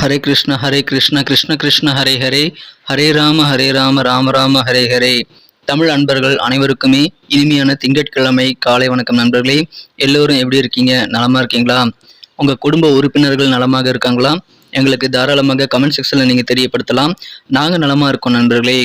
ஹரே கிருஷ்ண கிருஷ்ண கிருஷ்ண ஹரே ஹரே, ஹரே ராம ராம ராம ஹரே ஹரே. தமிழ் அன்பர்கள் அனைவருக்குமே இனிமையான திங்கட்கிழமை காலை வணக்கம் நண்பர்களே. எல்லோரும் எப்படி இருக்கீங்க? நலமா இருக்கீங்களா? உங்க குடும்ப உறுப்பினர்கள் நலமாக இருக்காங்களா? எங்களுக்கு தாராளமாக கமெண்ட் செக்ஷன்ல நீங்க தெரியப்படுத்தலாம். நாங்க நலமா இருக்கோம் நண்பர்களே.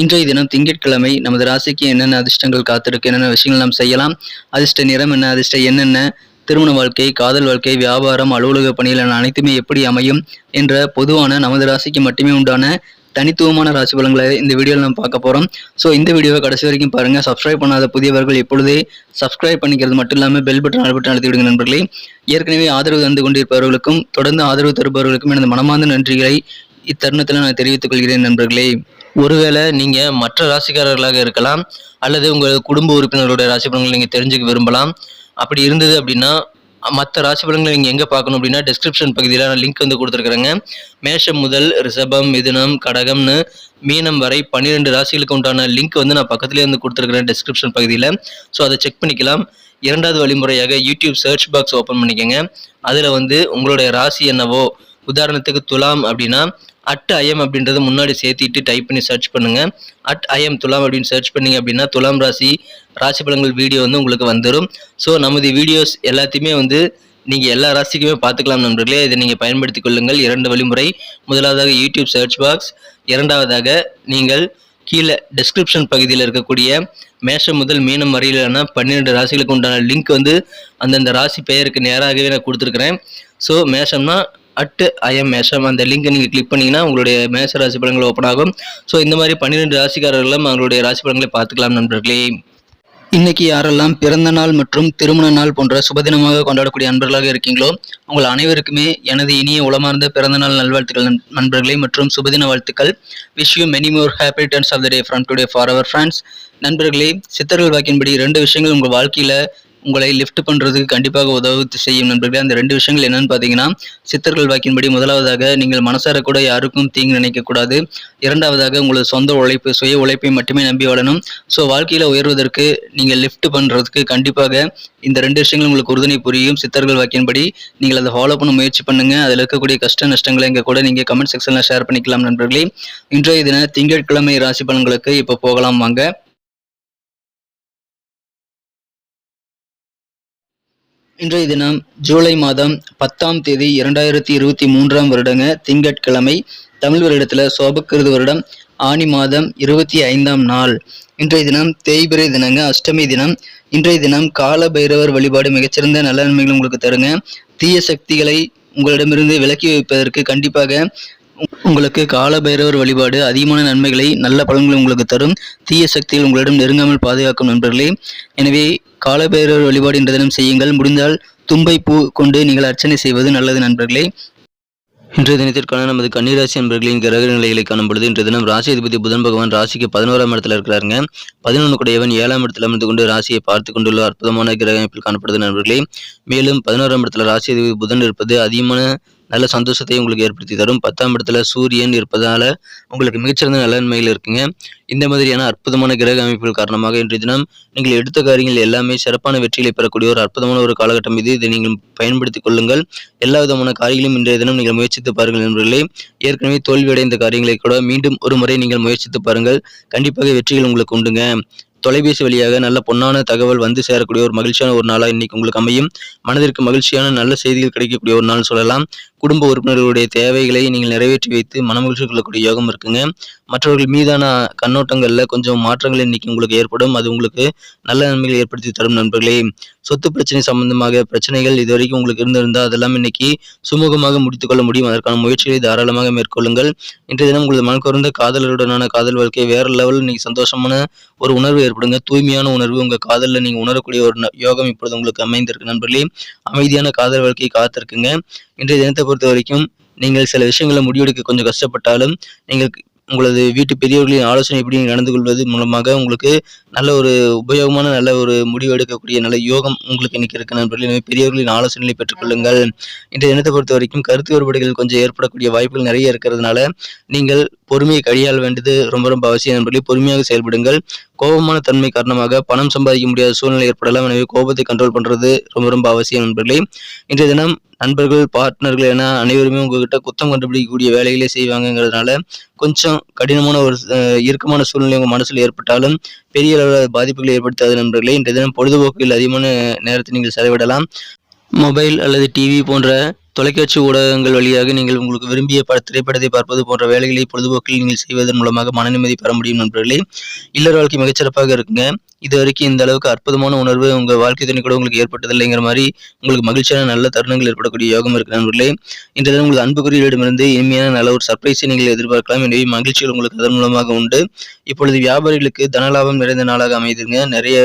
இன்றைய தினம் திங்கட்கிழமை நமது ராசிக்கு என்னென்ன அதிர்ஷ்டங்கள் காத்திருக்கு, என்னென்ன விஷயங்கள் நாம் செய்யலாம், அதிர்ஷ்ட நிறம் என்ன, அதிர்ஷ்ட என்னென்ன, திருமண வாழ்க்கை, காதல் வாழ்க்கை, வியாபாரம், அலுவலக பணிகள் என அனைத்துமே எப்படி அமையும் என்ற பொதுவான நமது ராசிக்கு மட்டுமே உண்டான தனித்துவமான ராசி பலன்களை இந்த வீடியோவில் நம்ம பார்க்க போகிறோம். ஸோ இந்த வீடியோவை கடைசி வரைக்கும் பாருங்கள். சப்ஸ்கிரைப் பண்ணாத புதியவர்கள் எப்பொழுதே சப்ஸ்கிரைப் பண்ணிக்கிறது மட்டும் இல்லாமல் பெல் பட்டன் அழுத்தி விடுங்க நண்பர்களே. ஏற்கனவே ஆதரவு தந்து கொண்டிருப்பவர்களுக்கும் தொடர்ந்து ஆதரவு தருபவர்களுக்கும் எனது மனமார்ந்த நன்றிகளை இத்தருணத்தில் நான் தெரிவித்துக் கொள்கிறேன் நண்பர்களே. ஒருவேளை நீங்கள் மற்ற ராசிக்காரர்களாக இருக்கலாம், அல்லது உங்கள் குடும்ப உறுப்பினர்களுடைய ராசி பலன்களை நீங்கள் தெரிஞ்சுக்க விரும்பலாம். அப்படி இருந்தது அப்படின்னா மற்ற ராசி பலன்களை நீங்கள் எங்கே பார்க்கணும் அப்படின்னா டிஸ்கிரிப்ஷன் பகுதியில் நான் லிங்க் வந்து கொடுத்துருக்குறேங்க. மேஷம் முதல் ரிஷபம், மிதுனம், கடகம்னு மீனம் வரை 12 ராசிகளுக்கு உண்டான லிங்க் வந்து நான் பக்கத்துலேயே வந்து கொடுத்துருக்குறேன் டிஸ்கிரிப்ஷன் பகுதியில். ஸோ அதை செக் பண்ணிக்கலாம். இரண்டாவது வழிமுறையாக யூடியூப் சர்ச் பாக்ஸ் ஓப்பன் பண்ணிக்கோங்க. அதில் வந்து உங்களுடைய ராசி என்னவோ, உதாரணத்துக்கு துலாம் அப்படின்னா @IM அப்படின்றத முன்னாடி சேர்த்திட்டு டைப் பண்ணி சர்ச் பண்ணுங்க. @IM துலாம் அப்படின்னு சர்ச் பண்ணீங்க அப்படின்னா துலாம் ராசி பலன்கள் வீடியோ வந்து உங்களுக்கு வந்துடும். ஸோ நமது வீடியோஸ் எல்லாத்தையுமே வந்து நீங்கள் எல்லா ராசிக்குமே பார்த்துக்கலாம் நண்பர்களே. இதை நீங்கள் பயன்படுத்தி கொள்ளுங்கள். 2 வழிமுறை. முதலாவதாக யூடியூப் சர்ச் பாக்ஸ், இரண்டாவதாக நீங்கள் கீழே டிஸ்கிரிப்ஷன் பகுதியில் இருக்கக்கூடிய மேஷம் முதல் மீனம் வரையிலான 12 ராசிகளுக்கு உண்டான லிங்க் வந்து அந்தந்த ராசி பெயருக்கு நேராகவே நான் கொடுத்துருக்குறேன். ஸோ மேஷம்னா @IM மேஷம் அந்த லிங்கை நீங்கள் கிளிக் பண்ணிங்கன்னா உங்களுடைய மேஷ ராசி பலன்கள் ஓப்பன் ஆகும். ஸோ இந்த மாதிரி 12 ராசிக்காரர்களும் அவங்களுடைய ராசி பலன்களை பார்த்துக்கலாம் நண்பர்களே. இன்னைக்கு யாரெல்லாம் பிறந்த நாள் மற்றும் திருமண நாள் போன்ற சுபதினமாக கொண்டாடக்கூடிய அன்பர்களாக இருக்கீங்களோ உங்கள் அனைவருக்குமே எனது இனிய உளமார்ந்த பிறந்த நாள் நல்வாழ்த்துக்கள் நண்பர்களே மற்றும் சுபதின வாழ்த்துக்கள். Wish you many more happy returns of the day from today for our friends. நண்பர்களே, சித்தர்கள் வாக்கின்படி 2 விஷயங்கள் உங்கள் வாழ்க்கையில் உங்களை லிஃப்ட் பண்ணுறதுக்கு கண்டிப்பாக உதவி செய்யும் நண்பர்களே. அந்த 2 விஷயங்கள் என்னன்னு பார்த்தீங்கன்னா, சித்தர்கள் வாக்கின்படி முதலாவதாக நீங்கள் மனசார கூட யாருக்கும் தீங்கு நினைக்கக்கூடாது. இரண்டாவதாக உங்களது சொந்த உழைப்பு, சுய உழைப்பை மட்டுமே நம்பி வாழணும். ஸோ வாழ்க்கையில் உயர்வதற்கு நீங்கள் லிஃப்ட் பண்ணுறதுக்கு கண்டிப்பாக இந்த 2 விஷயங்கள் உங்களுக்கு உறுதுணை புரியும். சித்தர்கள் வாக்கின்படி நீங்கள் அதை ஃபாலோ பண்ண முயற்சி பண்ணுங்கள். அதில் இருக்கக்கூடிய கஷ்ட நஷ்டங்களை இங்கே கூட நீங்கள் கமெண்ட் செக்ஷனில் ஷேர் பண்ணிக்கலாம் நண்பர்களே. இன்றைய தின திங்கட்கிழமை ராசி பலன்களுக்கு இப்போ போகலாம் வாங்க. இன்றைய தினம் ஜூலை மாதம் 10ஆம் தேதி 2023ஆம் வருடங்க திங்கட்கிழமை. தமிழ் வருடத்தில் சோபக்கிருது வருடம் ஆனி மாதம் 25ஆம் நாள். இன்றைய தினம் தேய்பிறை தினங்க, அஷ்டமி தினம். இன்றைய தினம் கால பைரவர் வழிபாடு மிகச்சிறந்த நல்ல நன்மைகள் உங்களுக்கு தருங்க. தீய சக்திகளை உங்களிடமிருந்து விலக்கி வைப்பதற்கு கண்டிப்பாக உங்களுக்கு கால பைரவர் வழிபாடு அதிகமான நன்மைகளை, நல்ல பலன்களை உங்களுக்கு தரும். தீய சக்திகள் உங்களிடம் நெருங்காமல் பாதுகாக்கும் நண்பர்களே. எனவே கால பைரவர் வழிபாடு இன்றைய தினம் செய்யுங்கள். முடிந்தால் தும்பை பூ கொண்டு நீங்கள் அர்ச்சனை செய்வது நல்லது நண்பர்களே. இன்றைய தினத்திற்கான நமது கன்னிராசி நண்பர்களின் கிரக நிலைகளை காணும் பொழுது இன்றைய தினம் ராசி அதிபதி புதன் பகவான் ராசிக்கு 11ஆம் இடத்துல இருக்கிறாருங்க. 11 கூடையவன் 7ஆம் இடத்துல அமர்ந்து கொண்டு ராசியை பார்த்து கொண்டுள்ள அற்புதமான கிரக அமைப்பில் காணப்படுது நண்பர்களே. மேலும் 11ஆம் இடத்துல ராசி அதிபதி புதன் இருப்பது அதிகமான நல்ல சந்தோஷத்தை உங்களுக்கு ஏற்படுத்தி தரும். 10ஆம் இடத்துல சூரியன் இருப்பதால உங்களுக்கு மிகச்சிறந்த நலன்மைகள் இருக்குங்க. இந்த மாதிரியான அற்புதமான கிரக அமைப்புகள் காரணமாக இன்றைய தினம் நீங்கள் எடுத்த காரியங்கள் எல்லாமே சிறப்பான வெற்றிகளை பெறக்கூடிய ஒரு அற்புதமான ஒரு காலகட்டம் இது. இதை நீங்கள் பயன்படுத்திக் கொள்ளுங்கள். எல்லா விதமான காரியங்களும் இன்றைய தினம் நீங்கள் முயற்சித்து பாருங்கள் நண்பர்களே. ஏற்கனவே தோல்வியடைந்த காரியங்களை கூட மீண்டும் ஒரு முறை நீங்கள் முயற்சித்து பாருங்கள். கண்டிப்பாக வெற்றிகள் உங்களுக்கு உண்டுங்க. தொலைபேசி வழியாக நல்ல பொன்னான தகவல் வந்து சேரக்கூடிய ஒரு மகிழ்ச்சியான ஒரு நாளாக இன்னைக்கு உங்களுக்கு அமையும். மனதிற்கு மகிழ்ச்சியான நல்ல செய்திகள் கிடைக்கக்கூடிய ஒரு நாள் சொல்லலாம். குடும்ப உறுப்பினர்களுடைய தேவைகளை நீங்கள் நிறைவேற்றி வைத்து மனமகிழ்ச்சி கொள்ளக்கூடிய யோகம் இருக்குங்க. மற்றவர்கள் மீதான கண்ணோட்டங்களில் கொஞ்சம் மாற்றங்கள் இன்னைக்கு உங்களுக்கு ஏற்படும். அது உங்களுக்கு நல்ல நன்மைகளை ஏற்படுத்தி தரும் நண்பர்களே. சொத்து பிரச்சனை சம்பந்தமாக பிரச்சனைகள் இதுவரைக்கும் உங்களுக்கு இருந்திருந்தால் அதெல்லாம் இன்னைக்கு சுமூகமாக முடித்துக்கொள்ள முடியும். அதற்கான முயற்சிகளை தாராளமாக மேற்கொள்ளுங்கள். இன்றைய தினம் உங்களது மனக்குறந்த காதலருடனான காதல் வாழ்க்கை வேற லெவலில் இன்னைக்கு சந்தோஷமான ஒரு உணர்வு ஏற்படுங்க. தூய்மையான உணர்வு உங்கள் காதலில் நீங்கள் உணரக்கூடிய ஒரு யோகம் இப்பொழுது உங்களுக்கு அமைந்திருக்கு நண்பர்களே. அமைதியான காதல் வாழ்க்கை காத்திருக்குங்க. இன்றைய தினத்தை பொறுத்த வரைக்கும் நீங்கள் சில விஷயங்களை முடிவெடுக்க கொஞ்சம் கஷ்டப்பட்டாலும் நீங்கள் உங்களது வீட்டு பெரியவர்களின் ஆலோசனை எப்படி நடந்து கொள்வது மூலமாக உங்களுக்கு நல்ல ஒரு உபயோகமான நல்ல ஒரு முடிவு எடுக்கக்கூடிய நல்ல யோகம் உங்களுக்கு இன்னைக்கு இருக்கு நண்பர்களே. எனவே பெரியவர்களின் ஆலோசனைகளை பெற்றுக்கொள்ளுங்கள். இன்றைய தினத்தை பொறுத்த வரைக்கும் கருத்து வேறுபாடுகள் கொஞ்சம் ஏற்படக்கூடிய வாய்ப்புகள் நிறைய இருக்கிறதுனால நீங்கள் பொறுமையை கையாள வேண்டியது ரொம்ப ரொம்ப அவசியம் நண்பர்களே. பொறுமையாக செயல்படுங்கள். கோபமான தன்மை காரணமாக பணம் சம்பாதிக்க முடியாத சூழ்நிலை ஏற்படலாம். எனவே கோபத்தை கண்ட்ரோல் பண்றது ரொம்ப ரொம்ப அவசியம் நண்பர்களே. இன்றைய தினம் நண்பர்கள், பார்ட்னர்கள் என அனைவருமே உங்ககிட்ட குத்தம் கண்டுபிடிக்கக்கூடிய வேலைகளே செய்வாங்கங்கிறதுனால, கொஞ்சம் கடினமான ஒரு இறுக்கமான சூழ்நிலை உங்க மனசுல ஏற்பட்டாலும், பெரிய அளவுல பாதிப்புகளை ஏற்படுத்தாது நண்பர்களே. இன்றைய தினம் பொழுதுபோக்கில் அதிகமான நேரத்தை நீங்கள் செலவிடலாம். மொபைல் அல்லது டிவி போன்ற தொலைக்காட்சி ஊடகங்கள் வழியாக நீங்கள் உங்களுக்கு விரும்பிய திரைப்படத்தை பார்ப்பது போன்ற வேலைகளை பொழுதுபோக்கில் நீங்கள் செய்வதன் மூலமாக மன நிம்மதி பெற முடியும் நண்பர்களே. இல்லற வாழ்க்கை மிகச்சிறப்பாக இருக்குங்க. இதுவரைக்கும் இந்த அளவுக்கு அற்புதமான உணர்வு உங்க வாழ்க்கை துணை கூட உங்களுக்கு ஏற்பட்டதில்லைங்கிற மாதிரி உங்களுக்கு மகிழ்ச்சியான நல்ல தருணங்கள் ஏற்படக்கூடிய யோகம் இருக்கு நண்பர்களே. இன்றைய தினம் உங்களுக்கு அன்புக்குரியவரிடமிருந்து இனிமையான நல்ல ஒரு சர்ப்ரைஸை நீங்கள் எதிர்பார்க்கலாம். எனவே மகிழ்ச்சிகள் உங்களுக்கு அதன் மூலமாக உண்டு. இப்பொழுது வியாபாரிகளுக்கு தனலாபம் நிறைந்த நாளாக அமைதுங்க. நிறைய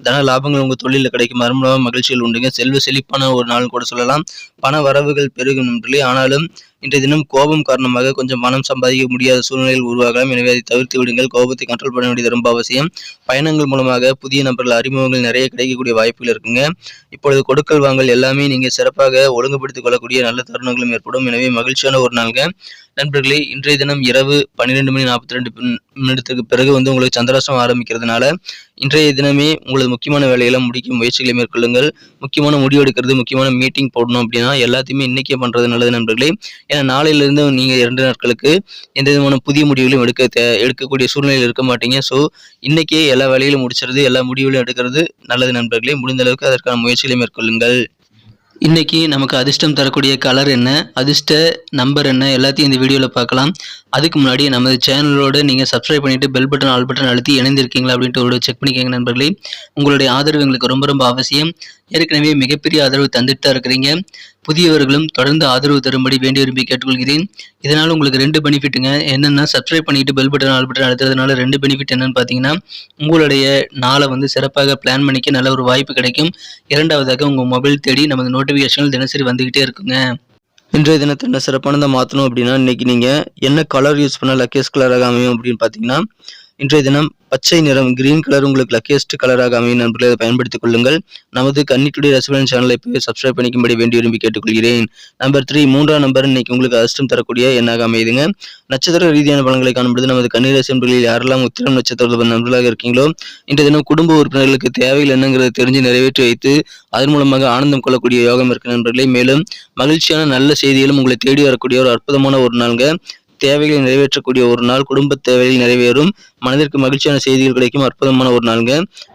தன லாபங்கள் உங்க தொழில கிடைக்கும். மறுமூலமாக மகிழ்ச்சிகள் உண்டுங்க. செல்வ செழிப்பான ஒரு நாள் கூட சொல்லலாம். பண வரவுகள் பெருகும் நண்பர்களே. ஆனாலும் இன்றைய தினம் கோபம் காரணமாக கொஞ்சம் பணம் சம்பாதிக்க முடியாத சூழ்நிலைகள் உருவாகலாம். எனவே அதை தவிர்த்து விடுங்கள். கோபத்தை கண்ட்ரோல் பண்ண வேண்டியது ரொம்ப அவசியம். பயணங்கள் மூலமாக புதிய நபர்கள் அறிமுகங்கள் நிறைய கிடைக்கக்கூடிய வாய்ப்புகள் இருக்குங்க. இப்பொழுது கொடுக்கல் வாங்கல் எல்லாமே நீங்க சிறப்பாக ஒழுங்குபடுத்திக் கொள்ளக்கூடிய நல்ல தருணங்களும் ஏற்படும். எனவே மகிழ்ச்சியான ஒரு நாளுங்க. நண்பர்களே, இன்றைய தினம் இரவு 12:42 பிறகு உங்களுக்கு சந்திராஷ்டமம் ஆரம்பிக்கிறதுனால இன்றைய தினமே உங்களது முக்கியமான வேலைகளை முடிக்கும் முயற்சிகளை மேற்கொள்ளுங்கள். முக்கியமான முடிவு எடுக்கிறது, முக்கியமான மீட்டிங் போடணும் அப்படின்னா எல்லாத்தையுமே இன்னைக்கே பண்றது நல்லது நண்பர்களே. ஏன்னா நாளையிலிருந்து நீங்க 2 நாட்களுக்கு எந்த விதமான புதிய முடிவுகளையும் எடுக்கக்கூடிய சூழ்நிலையில் இருக்க மாட்டீங்க. ஸோ இன்னைக்கே எல்லா வேலைகளும் முடிச்சிருது, எல்லா முடிவுகளையும் எடுக்கிறது நல்லது நண்பர்களே. முடிந்த அளவுக்கு அதற்கான முயற்சிகளை மேற்கொள்ளுங்கள். இன்னைக்கு நமக்கு அதிர்ஷ்டம் தரக்கூடிய கலர் என்ன, அதிர்ஷ்ட நம்பர் என்ன, எல்லாத்தையும் இந்த வீடியோவில் பார்க்கலாம். அதுக்கு முன்னாடி நமது சேனலோட நீங்கள் சப்ஸ்கிரைப் பண்ணிட்டு பெல் பட்டன் ஆல் பட்டன் அழுத்தி இணைந்திருக்கீங்களா அப்படின்ட்டு ஒரு செக் பண்ணிக்கோங்க நண்பர்களே. உங்களுடைய ஆதரவு எங்களுக்கு ரொம்ப ரொம்ப அவசியம். ஏற்கனவே மிகப்பெரிய ஆதரவு தந்துட்டு தான் இருக்கிறீங்க. புதியவர்களும் தொடர்ந்து ஆதரவு தரும்படி வேண்டி விரும்பி கேட்டுக்கொள்கிறேன். இதனால் உங்களுக்கு 2 பெனிஃபிட்டுங்க. என்னென்னா, சப்ஸ்கிரைப் பண்ணிட்டு பெல் பட்டன் ஆல் பட்டன் அழுத்துறதுனால 2 பெனிஃபிட் என்னன்னு பார்த்தீங்கன்னா, உங்களுடைய நாளை சிறப்பாக பிளான் பண்ணிக்க நல்ல ஒரு வாய்ப்பு கிடைக்கும். இரண்டாவதாக உங்கள் மொபைல் தேடி நமது நோட்டிஃபிகேஷன்கள் தினசரி வந்துகிட்டே இருக்குங்க. இன்றைய தினத்தை என்ன சிறப்பானதை மாற்றணும் அப்படின்னா, இன்னைக்கு நீங்கள் என்ன கலர் யூஸ் பண்ணால் லக்கியஸ்ட் கலராக அமையும் அப்படின்னு பார்த்தீங்கன்னா, இன்றைய தினம் பச்சை நிறம் கிரீன் கலர் உங்களுக்கு லக்கியஸ்ட் கலராக அமையும் நண்பர்களை அதை பயன்படுத்திக் கொள்ளுங்கள். நமது கன்னி டுடே ரசிபலன் சேனலை இப்போ சப்ஸ்கிரைப் பண்ணிக்கும்படி வேண்டி விரும்பி கேட்டுக்கொள்கிறேன். நம்பர் 3 மூன்றாம் நம்பர் இன்னைக்கு உங்களுக்கு அதிர்ஷ்டம் தரக்கூடிய எண்ணாக அமையுதுங்க. நட்சத்திர ரீதியான பலன்களை காணும்பொழுது நமது கன்னிராசி நண்பர்களில் யாரெல்லாம் உத்திரம் நட்சத்திர நண்பர்களாக இருக்கீங்களோ இன்றைய தினம் குடும்ப உறுப்பினர்களுக்கு தேவைகள் என்னங்கிறத தெரிஞ்சு நிறைவேற்றி வைத்து அதன் மூலமாக ஆனந்தம் கொள்ளக்கூடிய யோகம் இருக்கு நண்பர்களே. மேலும் மகிழ்ச்சியான நல்ல செய்திகளும் உங்களை தேடி வரக்கூடிய ஒரு அற்புதமான ஒரு நாள்ங்க. தேவைகளை நிறைவேற்றக்கூடிய ஒரு நாள், குடும்ப தேவைகள் நிறைவேறும், மனதிற்கு மகிழ்ச்சியான செய்திகள் கிடைக்கும் அற்புதமான ஒரு நாளுங்க.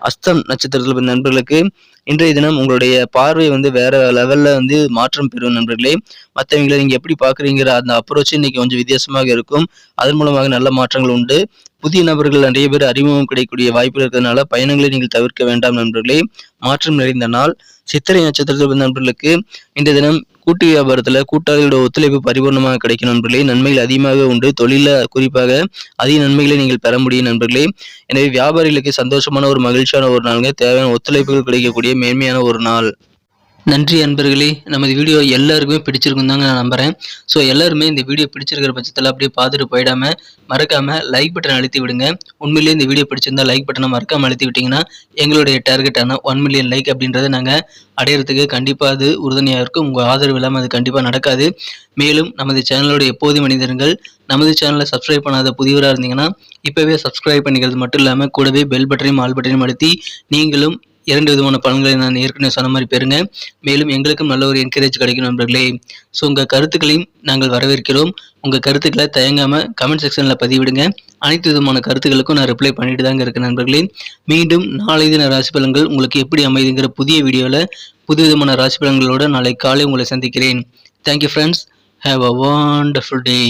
அஸ்தம் நட்சத்திரத்தில் நண்பர்களுக்கு இன்றைய தினம் உங்களுடைய பார்வை வேற லெவல்ல மாற்றம் பெறும் நண்பர்களே. மற்றவங்களை நீங்க எப்படி பாக்குறீங்கிற அந்த அப்ரோச் இன்னைக்கு கொஞ்சம் வித்தியாசமாக இருக்கும். அதன் மூலமாக நல்ல மாற்றங்கள் உண்டு. புதிய நபர்கள் நிறைய பேர் அறிமுகம் கிடைக்கக்கூடிய வாய்ப்பு இருக்கிறதுனால பயணங்களை நீங்கள் தவிர்க்க வேண்டாம் நண்பர்களே. மாற்றம் நிறைந்த நாள். சித்திரை நட்சத்திரத்தில் நண்பர்களுக்கு இன்றைய தினம் கூட்டு வியாபாரத்துல கூட்டாளிகளோட ஒத்துழைப்பு பரிபூர்ணமாக கிடைக்கும் நண்பர்களே. நன்மைகள் அதிகமாக உண்டு. தொழில குறிப்பாக அதிக நன்மைகளை நீங்கள் பெற முடியும் நண்பர்களே. எனவே வியாபாரிகளுக்கு சந்தோஷமான ஒரு மகிழ்ச்சியான ஒரு நாளுங்க. தேவையான ஒத்துழைப்புகள் கிடைக்கக்கூடிய மேன்மையான ஒரு நாள். நன்றி அன்பர்களே. நமது வீடியோ எல்லாருக்குமே பிடிச்சிருக்கும் தாங்க நான் நம்புகிறேன். ஸோ எல்லாருமே இந்த வீடியோ பிடிச்சிருக்கிற பட்சத்தில் அப்படியே பார்த்துட்டு போயிடாமல் மறக்காமல் லைக் பட்டன் அழுத்தி விடுங்க. உண்மையிலேயே இந்த வீடியோ பிடிச்சிருந்தா லைக் பட்டனை மறக்காமல் அழுத்தி விட்டிங்கன்னா எங்களுடைய டார்கெட்டான 1 மில்லியன் லைக் அப்படின்றத நாங்கள் அடையிறதுக்கு கண்டிப்பாக அது உறுதுணையாக இருக்கும். உங்கள் ஆதரவு இல்லாமல் அது கண்டிப்பாக நடக்காது. மேலும் நமது சேனலோட எப்போதும் மனிதர்கள் நமது சேனலை சப்ஸ்கிரைப் பண்ணாத புதியவராக இருந்தீங்கன்னா இப்போவே சப்ஸ்கிரைப் பண்ணிக்கிறது மட்டும் இல்லாமல் கூடவே பெல் பட்டனையும் ஆல் பட்டனையும் அழுத்தி நீங்களும் 2 விதமான பலன்களை நான் ஏற்கனவே சொன்ன மாதிரி பெறுங்க. மேலும் எங்களுக்கும் நல்ல ஒரு என்கரேஜ் கிடைக்கும் நண்பர்களே. ஸோ உங்கள் கருத்துக்களையும் நாங்கள் வரவேற்கிறோம். உங்கள் கருத்துக்களை தயங்காமல் கமெண்ட் செக்ஷனில் பதிவிடுங்க. அனைத்து விதமான கருத்துக்களுக்கும் நான் ரிப்ளை பண்ணிட்டு தாங்க இருக்கேன் நண்பர்களே. மீண்டும் நாளை தின ராசி பலன்கள் உங்களுக்கு எப்படி அமைதுங்கிற புதிய வீடியோவில் புது விதமான ராசி பலன்களோடு நாளை காலை உங்களை சந்திக்கிறேன். Thank you friends. Have a wonderful day.